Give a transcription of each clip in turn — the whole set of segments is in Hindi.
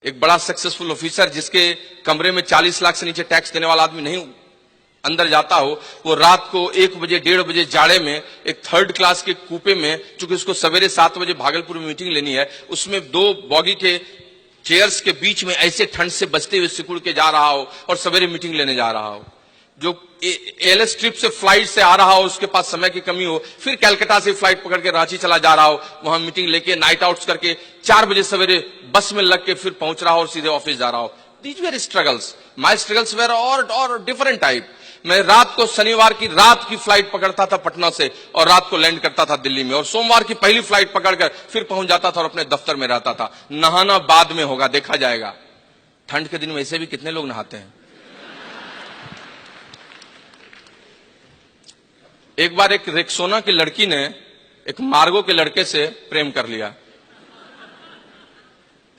एक बड़ा सक्सेसफुल ऑफिसर जिसके कमरे में 40 लाख से नीचे टैक्स देने वाला आदमी नहीं अंदर जाता हो, वो रात को 1 बजे 1:30 बजे जाड़े में एक 3rd क्लास के कूपे में, चूंकि उसको सवेरे 7 बजे भागलपुर में मीटिंग लेनी है, उसमें 2 बॉगी के चेयर्स के बीच में ऐसे ठंड से बचते हुए सिकुड़ के जा रहा हो और सवेरे मीटिंग लेने जा रहा हो। जो एलएस ट्रिप से फ्लाइट से आ रहा हो, उसके पास समय की कमी हो, फिर कलकत्ता से फ्लाइट पकड़ के रांची चला जा रहा हो, वहां मीटिंग लेके नाइट आउट्स करके 4 बजे सवेरे बस में लग के फिर पहुंच रहा हो और सीधे ऑफिस जा रहा हो। These were struggles, my struggles were और डिफरेंट टाइप। मैं रात को शनिवार की रात की फ्लाइट पकड़ता था पटना से और रात को लैंड करता था दिल्ली में, और सोमवार की पहली फ्लाइट पकड़कर फिर पहुंच जाता था और अपने दफ्तर में रहता था। नहाना बाद में होगा, देखा जाएगा। ठंड के दिन में ऐसे भी कितने लोग नहाते हैं। एक बार एक रेक्सोना की लड़की ने एक मार्गो के लड़के से प्रेम कर लिया।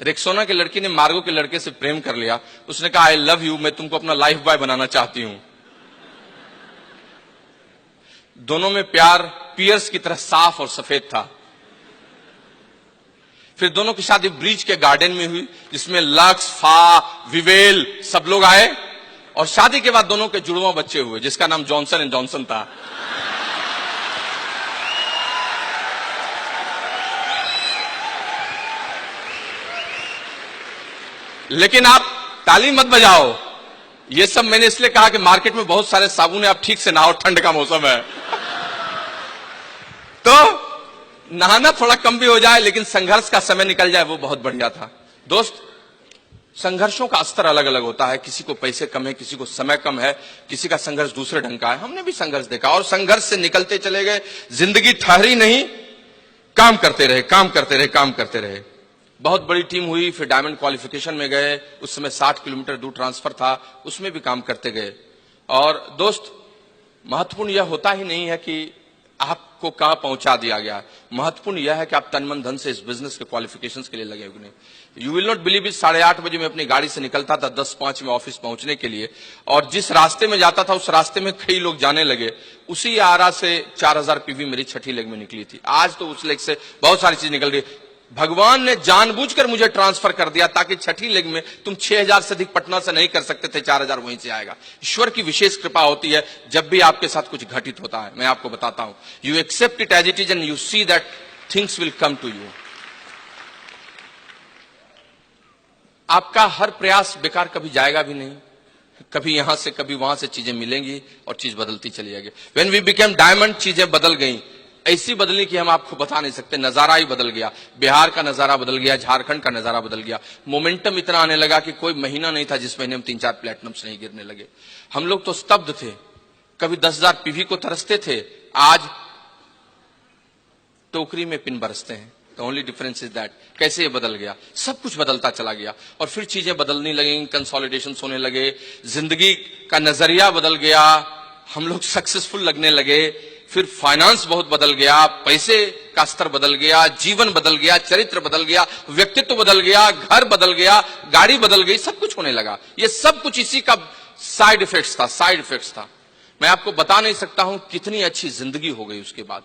रेक्सोना की लड़की ने मार्गो के लड़के से प्रेम कर लिया। उसने कहा, आई लव यू, मैं तुमको अपना लाइफ बॉय बनाना चाहती हूं। दोनों में प्यार पियर्स की तरह साफ और सफेद था। फिर दोनों की शादी ब्रिज के गार्डन में हुई, जिसमें लक्स, फा, विवेल सब लोग आए, और शादी के बाद दोनों के जुड़वा बच्चे हुए, जिसका नाम जॉनसन एंड जॉनसन था। लेकिन आप ताली मत बजाओ। ये सब मैंने इसलिए कहा कि मार्केट में बहुत सारे साबुन है, आप ठीक से नहाओ, ठंड का मौसम है। तो नहाना थोड़ा कम भी हो जाए, लेकिन संघर्ष का समय निकल जाए, वो बहुत बढ़िया था। दोस्त, संघर्षों का स्तर अलग अलग होता है। किसी को पैसे कम है, किसी को समय कम है, किसी का संघर्ष दूसरे ढंग का है। हमने भी संघर्ष देखा और संघर्ष से निकलते चले गए। जिंदगी ठहरी नहीं, काम करते रहे, काम करते रहे, काम करते रहे। बहुत बड़ी टीम हुई, फिर डायमंड क्वालिफिकेशन में गए। उस समय 60 किलोमीटर दूर ट्रांसफर था, उसमें भी काम करते गए। और दोस्त, महत्वपूर्ण यह होता ही नहीं है कि आपको कहां पहुंचा दिया गया, महत्वपूर्ण यह है कि आप तन मन धन से इस बिजनेस के क्वालिफिकेशंस के लिए लगे हो कि नहीं। You will not believe it, 8:30 बजे मैं अपनी गाड़ी से निकलता था 10:05 में ऑफिस पहुंचने के लिए, और जिस रास्ते में जाता था उस रास्ते में कई लोग जाने लगे। उसी आरा से 4000 पीवी मेरी छठी लेग में निकली थी। आज तो उस लेग से बहुत सारी चीज निकल रही। भगवान ने जानबूझकर मुझे ट्रांसफर कर दिया ताकि छठी लेग में तुम 6000 से अधिक पटना से नहीं कर सकते थे, 4000 वहीं से आएगा। ईश्वर की विशेष कृपा होती है जब भी आपके साथ कुछ घटित होता है। मैं आपको बताता हूं, you accept it as it is and you see that things will come to you. आपका हर प्रयास बेकार कभी जाएगा भी नहीं। कभी यहां से कभी वहां से चीजें मिलेंगी और चीज बदलती चली जाएगी। व्हेन वी बिकेम डायमंड, चीजें बदल गई, ऐसी बदली कि हम आपको बता नहीं सकते। नजारा ही बदल गया, बिहार का नजारा बदल गया, झारखंड का नजारा बदल गया। मोमेंटम इतना आने लगा कि कोई महीना नहीं था जिस महीने में 3-4 प्लेटिनम्स नहीं गिरने लगे। हम लोग तो स्तब्ध थे। कभी 10,000 पीवी को तरसते थे, आज टोकरी में पिन बरसते हैं। The only difference is that. कैसे ये बदल गया, सब कुछ बदलता चला गया और फिर चीजें बदलने लगी, कंसोलिडेशन होने लगे, जिंदगी का नजरिया बदल गया, हम लोग सक्सेसफुल लगने लगे। फिर फाइनेंस बहुत बदल गया, पैसे का स्तर बदल गया, जीवन बदल गया, चरित्र बदल गया, व्यक्तित्व बदल गया, घर बदल गया, गाड़ी बदल गई, सब कुछ होने लगा। ये सब कुछ इसी का साइड इफेक्ट्स था। मैं आपको बता नहीं सकता हूं कितनी अच्छी जिंदगी हो गई उसके बाद।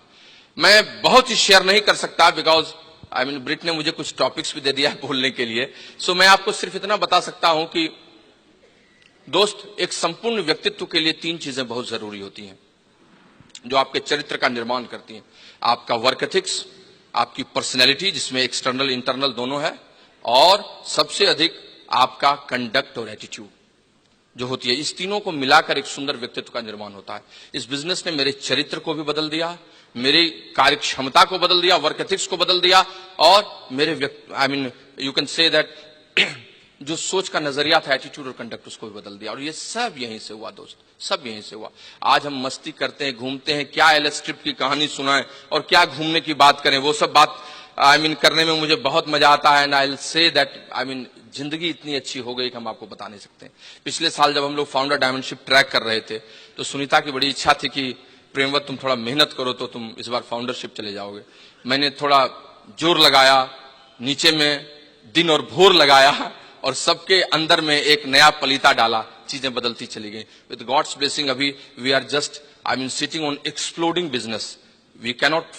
मैं बहुत ही शेयर नहीं कर सकता बिकॉज ब्रिट ने मुझे कुछ टॉपिक्स भी दे दिया है बोलने के लिए। सो मैं आपको सिर्फ इतना बता सकता हूं कि दोस्त, एक संपूर्ण व्यक्तित्व के लिए 3 चीजें बहुत जरूरी होती हैं जो आपके चरित्र का निर्माण करती हैं। आपका वर्क एथिक्स, आपकी पर्सनैलिटी जिसमें एक्सटर्नल इंटरनल दोनों है, और सबसे अधिक आपका कंडक्ट और एटीट्यूड जो होती है। इस तीनों को मिलाकर एक सुंदर व्यक्तित्व का निर्माण होता है। इस बिजनेस ने मेरे चरित्र को भी बदल दिया, मेरी कार्य क्षमता को बदल दिया, वर्क एथिक्स को बदल दिया, और मेरे यू कैन से दैट जो सोच का नजरिया था, एटीट्यूड और कंडक्ट, उसको भी बदल दिया। और ये सब यहीं से हुआ दोस्त, सब यहीं से हुआ। आज हम मस्ती करते हैं, घूमते हैं, क्या एलएस ट्रिप की कहानी सुनाएं और क्या घूमने की बात करें, वो सब बात करने में मुझे बहुत मजा आता है। And I will say that जिंदगी इतनी अच्छी हो गई कि हम आपको बता नहीं सकते। पिछले साल जब हम लोग फाउंडर डायमंडशिप ट्रैक कर रहे थे तो सुनीता की बड़ी इच्छा थी कि प्रेमवत तुम थोड़ा मेहनत करो तो तुम इस बार फाउंडरशिप चले जाओगे। मैंने थोड़ा जोर लगाया, नीचे में दिन और भोर लगाया और सबके अंदर में एक नया पलीता डाला, चीजें बदलती चली गई। विद गॉड्स ब्लेसिंग अभी we are just sitting on exploding business. We cannot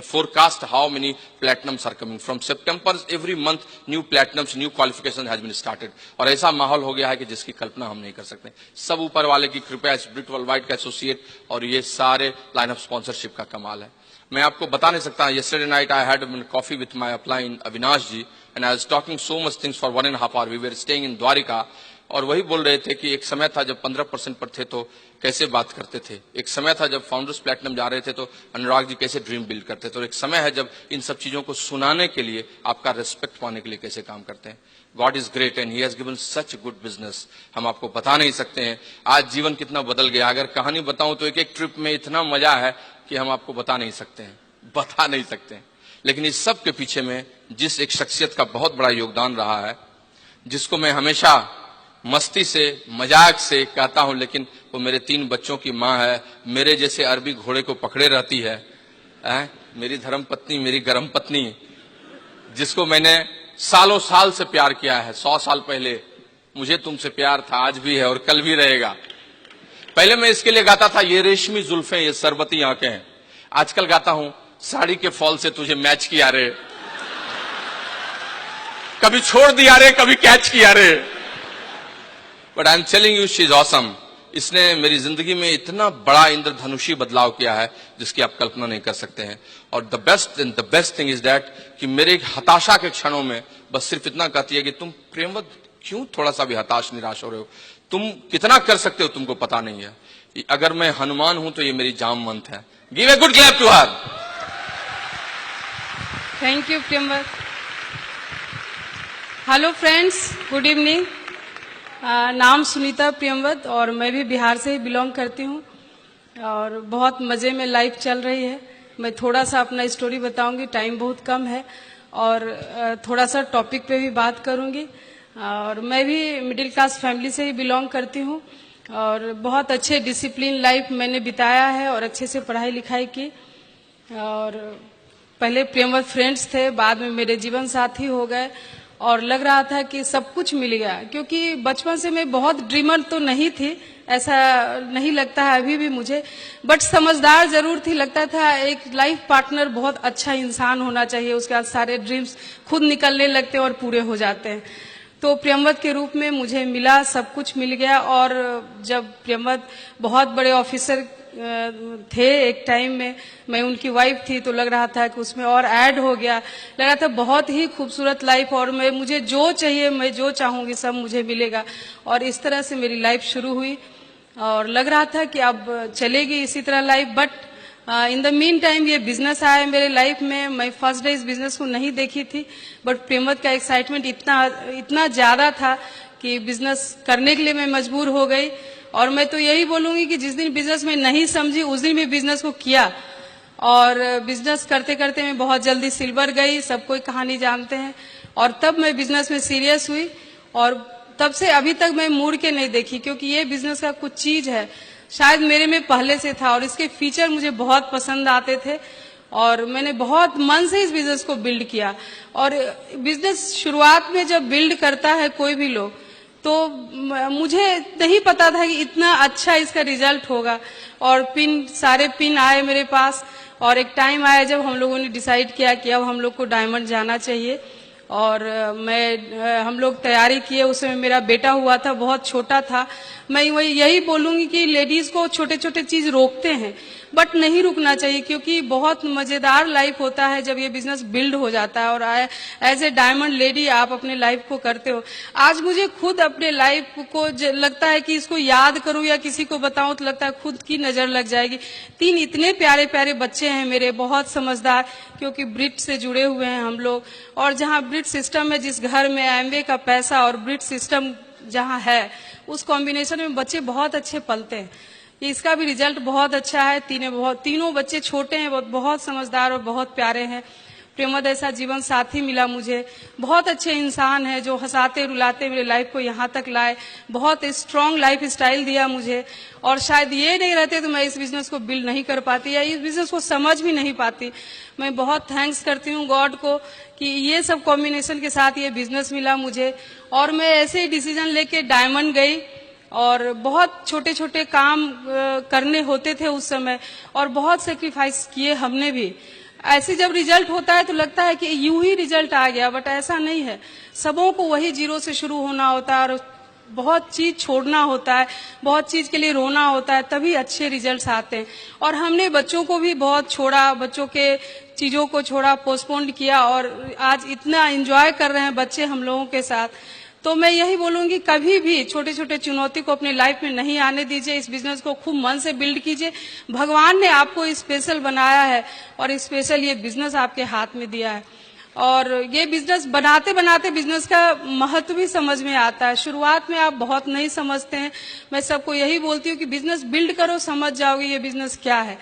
forecast how many platinums are coming. From September, every month, new platinums, new qualification has been started. और ऐसा माहौल हो गया है कि जिसकी कल्पना हम नहीं कर सकते. सब ऊपर वाले की कृपया, स्पिरिट वर्ल्डवाइड का एसोसिएट और ये सारे लाइन ऑफ स्पॉन्सरशिप का कमाल है. मैं आपको बता नहीं सकता. Yesterday night I had coffee with my upline Avinash ji, and I was talking so much things for 1.5 hours. We were staying in Dwarika. और वही बोल रहे थे कि एक समय था जब 15% पर थे तो कैसे बात करते थे. एक समय था जब फाउंडर्स प्लैटिनम जा रहे थे तो अनुराग जी कैसे ड्रीम बिल्ड करते थे. और एक समय है जब इन सब चीजों को सुनाने के लिए, आपका रिस्पेक्ट पाने के लिए कैसे काम करते हैं. God is great and he has given such good business. हम आपको बता नहीं सकते हैं आज जीवन कितना बदल गया. अगर कहानी बताऊं तो एक एक ट्रिप में इतना मजा है कि हम आपको बता नहीं सकते हैं. लेकिन इस सब के पीछे में जिस एक शख्सियत का बहुत बड़ा योगदान रहा है, जिसको मैं हमेशा मस्ती से, मजाक से कहता हूं, लेकिन वो मेरे 3 बच्चों की मां है. मेरे जैसे अरबी घोड़े को पकड़े रहती है. मेरी धर्म पत्नी, मेरी गरम पत्नी, जिसको मैंने सालों साल से प्यार किया है. 100 साल पहले मुझे तुमसे प्यार था, आज भी है और कल भी रहेगा. पहले मैं इसके लिए गाता था ये रेशमी जुल्फें, ये सरबती आंखें. आजकल गाता हूं साड़ी के फॉल से तुझे मैच किया रे, कभी छोड़ दिया रे, कभी कैच किया रे. But I am telling you, she is awesome. इसने मेरी जिंदगी में इतना बड़ा इंद्रधनुषी बदलाव किया है जिसकी आप कल्पना नहीं कर सकते हैं. और the best thing is that कि मेरे हताशा के क्षणों में बस सिर्फ इतना कहती है कि तुम प्रेमवत क्यों थोड़ा सा भी हताश निराश हो रहे हो, तुम कितना कर सकते हो तुमको पता नहीं है. अगर मैं हनुमान हूं तो ये मेरी जाम मंथ है. Give a good clap to her. Thank you Premvat. Hello friends, good evening. नाम सुनीता प्रेमवत और मैं भी बिहार से ही बिलोंग करती हूँ और बहुत मज़े में लाइफ चल रही है. मैं थोड़ा सा अपना स्टोरी बताऊंगी, टाइम बहुत कम है और थोड़ा सा टॉपिक पे भी बात करूंगी. और मैं भी मिडिल क्लास फैमिली से ही बिलोंग करती हूँ और बहुत अच्छे डिसिप्लिन लाइफ मैंने बिताया है और अच्छे से पढ़ाई लिखाई की. और पहले प्रेमवत फ्रेंड्स थे, बाद में मेरे जीवन साथी हो गए और लग रहा था कि सब कुछ मिल गया. क्योंकि बचपन से मैं बहुत ड्रीमर तो नहीं थी, ऐसा नहीं लगता है अभी भी मुझे, बट समझदार जरूर थी. लगता था एक लाइफ पार्टनर बहुत अच्छा इंसान होना चाहिए, उसके बाद सारे ड्रीम्स खुद निकलने लगते हैं और पूरे हो जाते हैं. तो प्रेमवत के रूप में मुझे मिला, सब कुछ मिल गया. और जब प्रेमवत बहुत बड़े ऑफिसर थे एक टाइम में, मैं उनकी वाइफ थी, तो लग रहा था कि उसमें और ऐड हो गया. लग रहा था बहुत ही खूबसूरत लाइफ और मुझे जो चाहिए, मैं जो चाहूंगी सब मुझे मिलेगा. और इस तरह से मेरी लाइफ शुरू हुई और लग रहा था कि अब चलेगी इसी तरह life. But in the mean time ये बिजनेस आया मेरे लाइफ में. मैं फर्स्ट डे इस बिजनेस को नहीं देखी थी, बट प्रेमवत का एक्साइटमेंट इतना ज्यादा था कि बिजनेस करने के लिए मैं मजबूर हो गई. और मैं तो यही बोलूंगी कि जिस दिन बिजनेस में नहीं समझी उस दिन मैं बिजनेस को किया. और बिजनेस करते करते मैं बहुत जल्दी सिल्वर गई, सब कोई कहानी जानते हैं. और तब मैं बिजनेस में सीरियस हुई और तब से अभी तक मैं मुड़ के नहीं देखी. क्योंकि ये बिजनेस का कुछ चीज है शायद मेरे में पहले से था और इसके फीचर मुझे बहुत पसंद आते थे और मैंने बहुत मन से इस बिजनेस को बिल्ड किया. और बिजनेस शुरुआत में जब बिल्ड करता है कोई भी लोग, तो मुझे नहीं पता था कि इतना अच्छा इसका रिजल्ट होगा. और सारे पिन आए मेरे पास और एक टाइम आया जब हम लोगों ने डिसाइड किया कि अब हम लोग को डायमंड जाना चाहिए. और हम लोग तैयारी किए. उसमें मेरा बेटा हुआ था, बहुत छोटा था. मैं यही बोलूंगी कि लेडीज को छोटे छोटे चीज रोकते हैं, बट नहीं रुकना चाहिए क्योंकि बहुत मजेदार लाइफ होता है जब ये बिजनेस बिल्ड हो जाता है. और एज ए डायमंड लेडी आप अपने लाइफ को करते हो. आज मुझे खुद अपने लाइफ को लगता है कि इसको याद करूं या किसी को बताऊं तो लगता है खुद की नजर लग जाएगी. 3 इतने प्यारे प्यारे बच्चे हैं मेरे, बहुत समझदार, क्योंकि ब्रिट से जुड़े हुए हैं हम लोग. और जहाँ ब्रिट सिस्टम है, जिस घर में एमवे का पैसा और ब्रिट सिस्टम जहाँ है, उस कॉम्बिनेशन में बच्चे बहुत अच्छे पलते हैं. इसका भी रिजल्ट बहुत अच्छा है. तीनों बच्चे छोटे हैं, बहुत समझदार और बहुत प्यारे हैं. प्रेमवत ऐसा जीवन साथी मिला मुझे, बहुत अच्छे इंसान है जो हंसाते रुलाते मेरे लाइफ को यहाँ तक लाए. बहुत स्ट्रांग लाइफ स्टाइल दिया मुझे. और शायद ये नहीं रहते तो मैं इस बिजनेस को बिल्ड नहीं कर पाती या इस बिजनेस को समझ भी नहीं पाती. मैं बहुत थैंक्स करती हूँ गॉड को कि ये सब कॉम्बिनेशन के साथ ये बिजनेस मिला मुझे. और मैं ऐसे ही डिसीजन लेके डायमंड गई और बहुत छोटे छोटे काम करने होते थे उस समय, और बहुत सेक्रीफाइस किए हमने भी। ऐसे जब रिजल्ट होता है तो लगता है कि यूं ही रिजल्ट आ गया, बट ऐसा नहीं है। सबों को वही जीरो से शुरू होना होता है, और बहुत चीज छोड़ना होता है, बहुत चीज के लिए रोना होता है, तभी अच्छे रिजल्ट्स आते हैं। और हमने बच्चों को भी बहुत छोड़ा, बच्चों के चीजों को छोड़ा, पोस्टपोन किया, और आज इतना एंजॉय कर रहे हैं बच्चे हम लोगों के साथ। तो मैं यही बोलूंगी, कभी भी छोटे छोटे चुनौती को अपने लाइफ में नहीं आने दीजिए। इस बिजनेस को खूब मन से बिल्ड कीजिए। भगवान ने आपको स्पेशल बनाया है, और स्पेशल ये बिजनेस आपके हाथ में दिया है। और ये बिजनेस बनाते बनाते बिजनेस का महत्व भी समझ में आता है। शुरुआत में आप बहुत नहीं समझते हैं। मैं सबको यही बोलती हूँ कि बिजनेस बिल्ड करो, समझ जाओगे ये बिजनेस क्या है।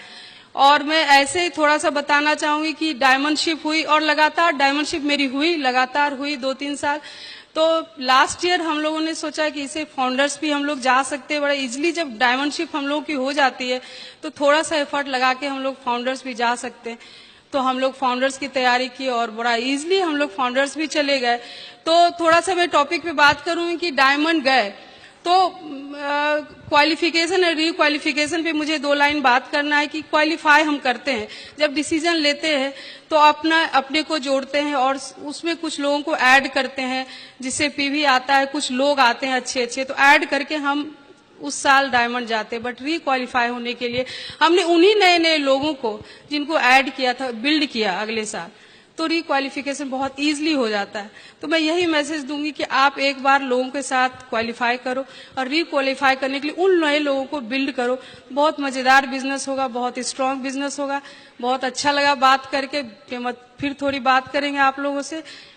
और मैं ऐसे ही थोड़ा सा बताना चाहूंगी कि डायमंडशिप हुई, और लगातार डायमंडशिप मेरी हुई, लगातार हुई 2-3 साल। तो लास्ट ईयर हम लोगों ने सोचा कि इसे फाउंडर्स भी हम लोग जा सकते हैं बड़ा इजिली। जब डायमंडशिप हम लोगों की हो जाती है तो थोड़ा सा एफर्ट लगा के हम लोग फाउंडर्स भी जा सकते हैं। तो हम लोग फाउंडर्स की तैयारी की, और बड़ा इजिली हम लोग फाउंडर्स भी चले गए। तो थोड़ा सा मैं टॉपिक पे बात करूंगी कि डायमंड गए तो क्वालिफिकेशन और रीक्वालिफिकेशन पे मुझे 2 लाइन बात करना है। कि क्वालिफाई हम करते हैं, जब डिसीजन लेते हैं तो अपने को जोड़ते हैं, और उसमें कुछ लोगों को ऐड करते हैं, जिससे पीवी आता है, कुछ लोग आते हैं अच्छे अच्छे, तो ऐड करके हम उस साल डायमंड जाते हैं। बट रीक्वालिफाई होने के लिए हमने उन्हीं नए नए लोगों को जिनको ऐड किया था, बिल्ड किया अगले साल, तो रीक्वालिफिकेशन बहुत इजीली हो जाता है। तो मैं यही मैसेज दूंगी कि आप एक बार लोगों के साथ क्वालिफाई करो, और रीक्वालिफाई करने के लिए उन नए लोगों को बिल्ड करो। बहुत मजेदार बिजनेस होगा, बहुत स्ट्रांग बिजनेस होगा। बहुत अच्छा लगा बात करके, फिर थोड़ी बात करेंगे आप लोगों से।